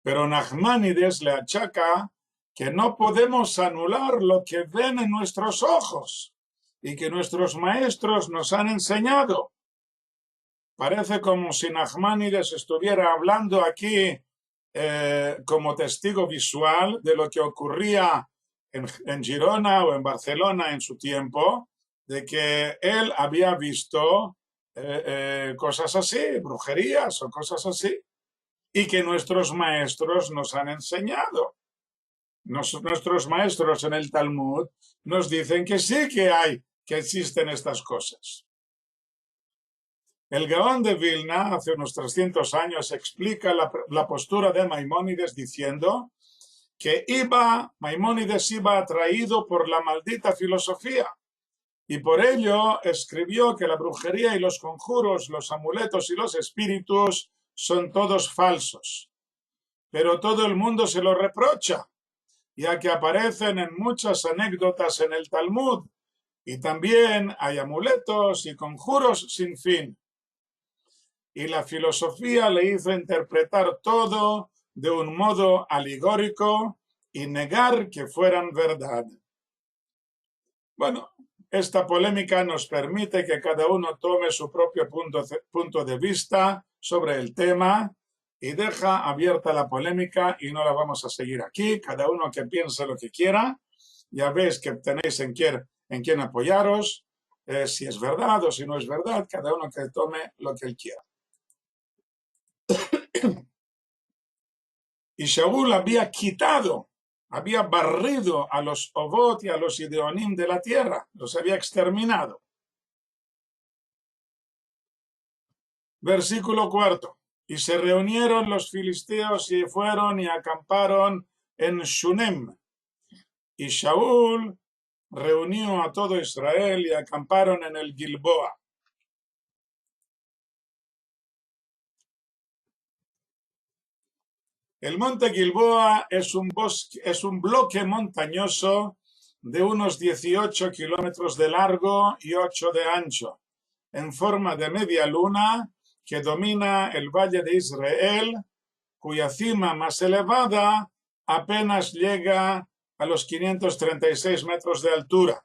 [SPEAKER 1] Pero Nachmanides le achaca que no podemos anular lo que ven en nuestros ojos y que nuestros maestros nos han enseñado. Parece como si Nachmanides estuviera hablando aquí como testigo visual de lo que ocurría en Girona o en Barcelona en su tiempo, de que él había visto cosas así, brujerías o cosas así, y que nuestros maestros nos han enseñado. Nuestros maestros en el Talmud nos dicen que sí que existen estas cosas. El Gaón de Vilna, hace unos 300 años, explica la postura de Maimónides diciendo que Maimónides iba atraído por la maldita filosofía y por ello escribió que la brujería y los conjuros, los amuletos y los espíritus son todos falsos. Pero todo el mundo se lo reprocha, ya que aparecen en muchas anécdotas en el Talmud y también hay amuletos y conjuros sin fin. Y la filosofía le hizo interpretar todo de un modo alegórico y negar que fueran verdad. Bueno, esta polémica nos permite que cada uno tome su propio punto de vista sobre el tema y deja abierta la polémica y no la vamos a seguir aquí. Cada uno que piense lo que quiera. Ya veis que tenéis en quién apoyaros, si es verdad o si no es verdad, cada uno que tome lo que él quiera. Y Shaul había barrido a los Ovot y a los Ideonim de la tierra, los había exterminado. Versículo 4. Y se reunieron los filisteos y fueron y acamparon en Shunem. Y Shaul reunió a todo Israel y acamparon en el Gilboa. El monte Gilboa es un bloque montañoso de unos 18 kilómetros de largo y 8 de ancho, en forma de media luna que domina el valle de Israel, cuya cima más elevada apenas llega a los 536 metros de altura.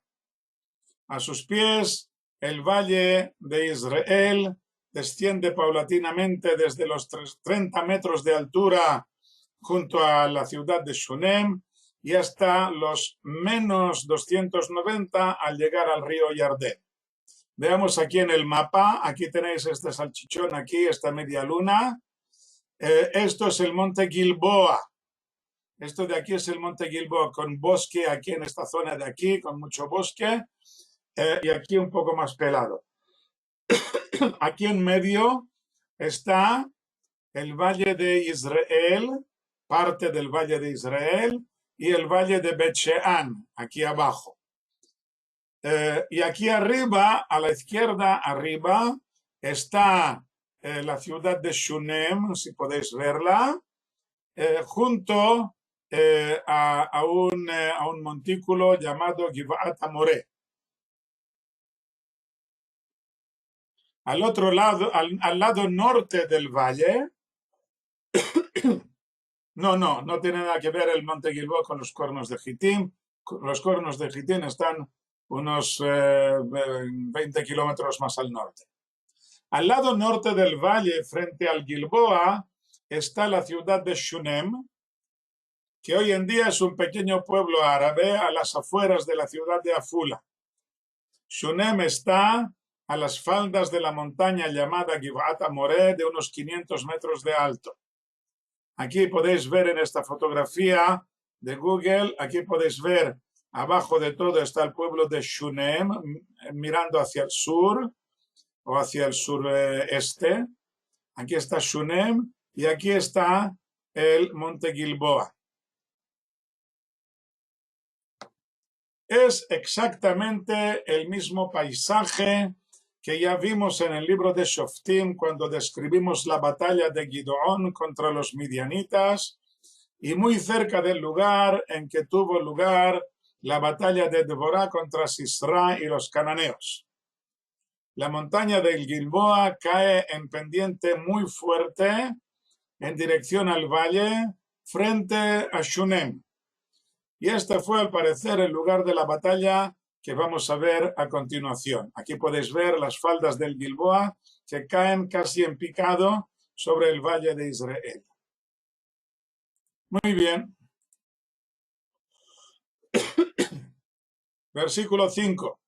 [SPEAKER 1] A sus pies, el valle de Israel desciende paulatinamente desde los 30 metros de altura junto a la ciudad de Shunem y hasta los menos 290 al llegar al río Yardén. Veamos aquí en el mapa, aquí tenéis este salchichón, aquí esta media luna. Esto es el monte Gilboa. Esto de aquí es el monte Gilboa con bosque aquí en esta zona de aquí, con mucho bosque, y aquí un poco más pelado. Aquí en medio está el valle de Israel, parte del valle de Israel, y el valle de Bet Shean, aquí abajo. Y aquí arriba, a la izquierda, arriba, está la ciudad de Shunem, si podéis verla, junto a un montículo llamado Givat Amoré. Al otro lado, al lado norte del valle, no tiene nada que ver el monte Gilboa con los cuernos de Gitim. Los cuernos de Gitim están unos 20 kilómetros más al norte. Al lado norte del valle, frente al Gilboa, está la ciudad de Shunem, que hoy en día es un pequeño pueblo árabe a las afueras de la ciudad de Afula. Shunem está a las faldas de la montaña llamada Givat Amoré, de unos 500 metros de alto. Aquí podéis ver en esta fotografía de Google, aquí podéis ver abajo de todo está el pueblo de Shunem, mirando hacia el sur o hacia el sureste. Aquí está Shunem y aquí está el monte Gilboa. Es exactamente el mismo paisaje que ya vimos en el libro de Shoftim cuando describimos la batalla de Gideón contra los midianitas y muy cerca del lugar en que tuvo lugar la batalla de Deborah contra Sisra y los cananeos. la montaña del Gilboa cae en pendiente muy fuerte en dirección al valle frente a Shunem. Y este fue al parecer el lugar de la batalla que vamos a ver a continuación. Aquí podéis ver las faldas del Gilboa que caen casi en picado sobre el valle de Israel. Muy bien. Versículo 5.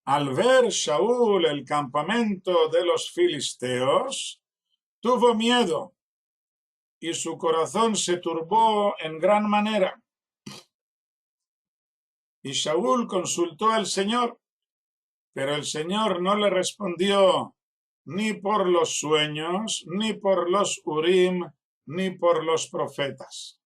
[SPEAKER 1] Al ver Shaul el campamento de los filisteos, tuvo miedo y su corazón se turbó en gran manera. Y Shaul consultó al Señor, pero el Señor no le respondió ni por los sueños, ni por los Urim, ni por los profetas.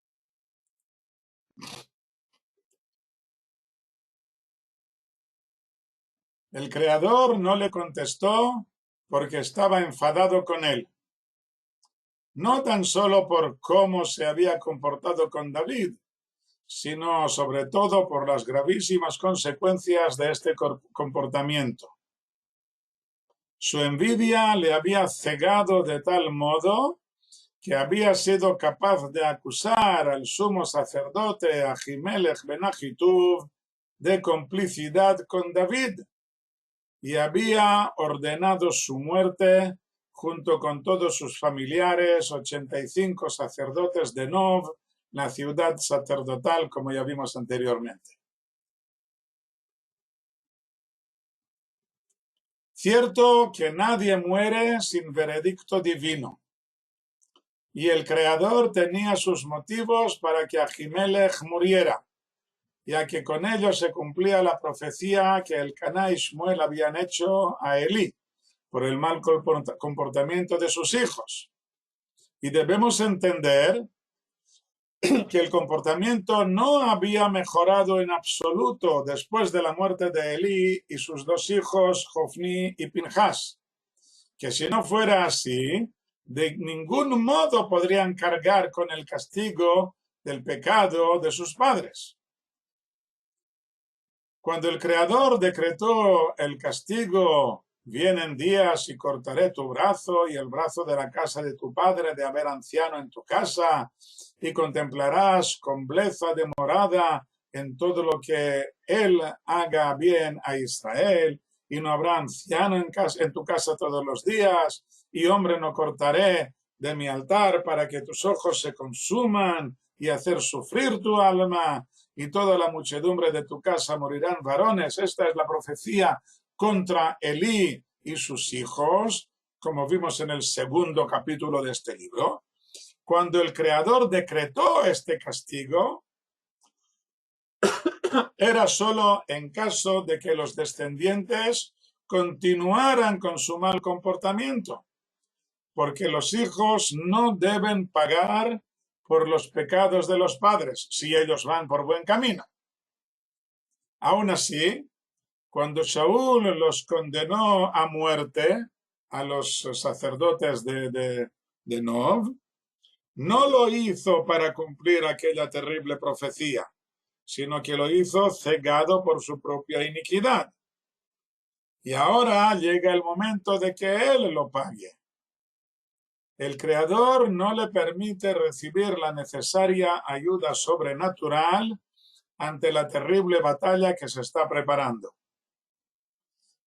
[SPEAKER 1] El Creador no le contestó porque estaba enfadado con él. No tan solo por cómo se había comportado con David, sino sobre todo por las gravísimas consecuencias de este comportamiento. Su envidia le había cegado de tal modo que había sido capaz de acusar al sumo sacerdote Ahimelech ben Ahitub de complicidad con David y había ordenado su muerte junto con todos sus familiares, 85 sacerdotes de Nov, la ciudad sacerdotal, como ya vimos anteriormente. Cierto que nadie muere sin veredicto divino, y el Creador tenía sus motivos para que Ahimelech muriera, ya que con ello se cumplía la profecía que Elcaná y Shmuel habían hecho a Elí por el mal comportamiento de sus hijos. Y debemos entender que el comportamiento no había mejorado en absoluto después de la muerte de Elí y sus dos hijos, Jofni y Pinjas, que si no fuera así, de ningún modo podrían cargar con el castigo del pecado de sus padres. Cuando el Creador decretó el castigo, vienen días y cortaré tu brazo y el brazo de la casa de tu padre de haber anciano en tu casa, y contemplarás con bleza de morada en todo lo que él haga bien a Israel, y no habrá anciano en tu casa todos los días, y hombre no cortaré de mi altar para que tus ojos se consuman y hacer sufrir tu alma, y toda la muchedumbre de tu casa morirán varones. Esta es la profecía contra Elí y sus hijos, como vimos en el segundo capítulo de este libro. Cuando el Creador decretó este castigo, era solo en caso de que los descendientes continuaran con su mal comportamiento, porque los hijos no deben pagar por los pecados de los padres si ellos van por buen camino. Aún así, cuando Shaul los condenó a muerte a los sacerdotes de Nov, no lo hizo para cumplir aquella terrible profecía, sino que lo hizo cegado por su propia iniquidad. Y ahora llega el momento de que él lo pague. El Creador no le permite recibir la necesaria ayuda sobrenatural ante la terrible batalla que se está preparando.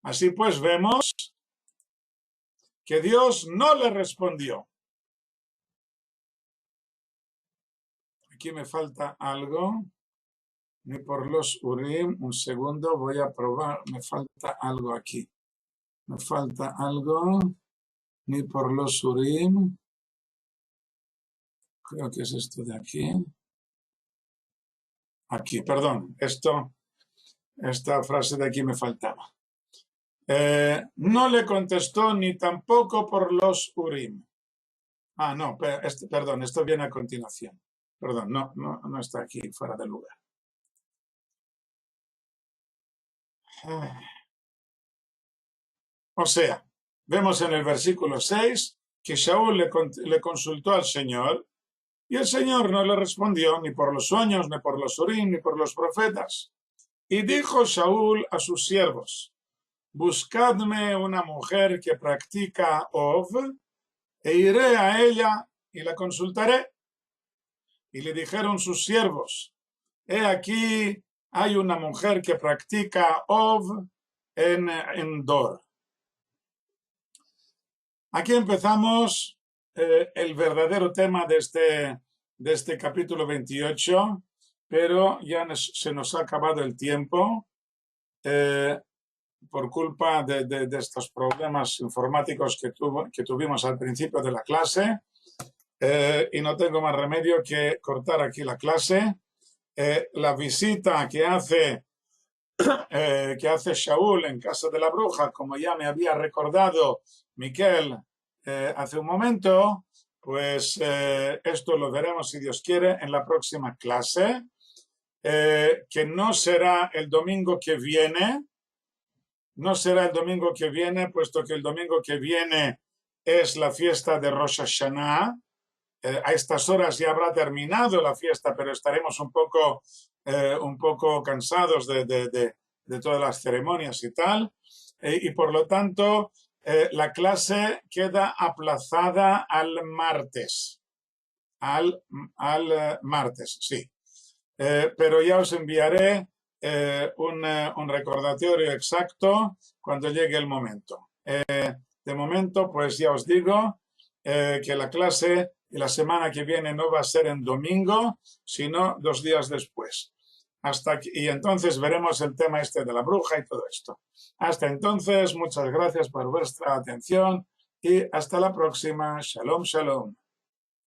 [SPEAKER 1] Así pues, vemos que Dios no le respondió. Aquí me falta algo. Ni por los Urim. Un segundo, voy a probar. Me falta algo aquí. Me falta algo. Ni por los Urim. Creo que es esto de aquí. Aquí, perdón. Esta frase de aquí me faltaba. No le contestó ni tampoco por los Urim. No, perdón, esto viene a continuación. Perdón, no está aquí, fuera del lugar. O sea, vemos en el versículo 6 que Shaul le consultó al Señor y el Señor no le respondió ni por los sueños, ni por los Urim, ni por los profetas. Y dijo Shaul a sus siervos: buscadme una mujer que practica Ov, e iré a ella y la consultaré. Y le dijeron sus siervos, he aquí hay una mujer que practica Ov en Dor. Aquí empezamos el verdadero tema de este capítulo 28, pero ya se nos ha acabado el tiempo por culpa de estos problemas informáticos que tuvimos al principio de la clase, y no tengo más remedio que cortar aquí la clase. La visita que hace Shaul en casa de la bruja, como ya me había recordado Miquel hace un momento, pues esto lo veremos, si Dios quiere, en la próxima clase, que no será el domingo que viene, puesto que el domingo que viene es la fiesta de Rosh Hashanah. A estas horas ya habrá terminado la fiesta, pero estaremos un poco cansados de todas las ceremonias y tal, y por lo tanto la clase queda aplazada al martes. Al martes, sí. Pero ya os enviaré un recordatorio exacto cuando llegue el momento. De momento, pues ya os digo que la clase y la semana que viene no va a ser en domingo, sino 2 días después. Hasta aquí, y entonces veremos el tema este de la bruja y todo esto. Hasta entonces, muchas gracias por vuestra atención y hasta la próxima. Shalom, shalom.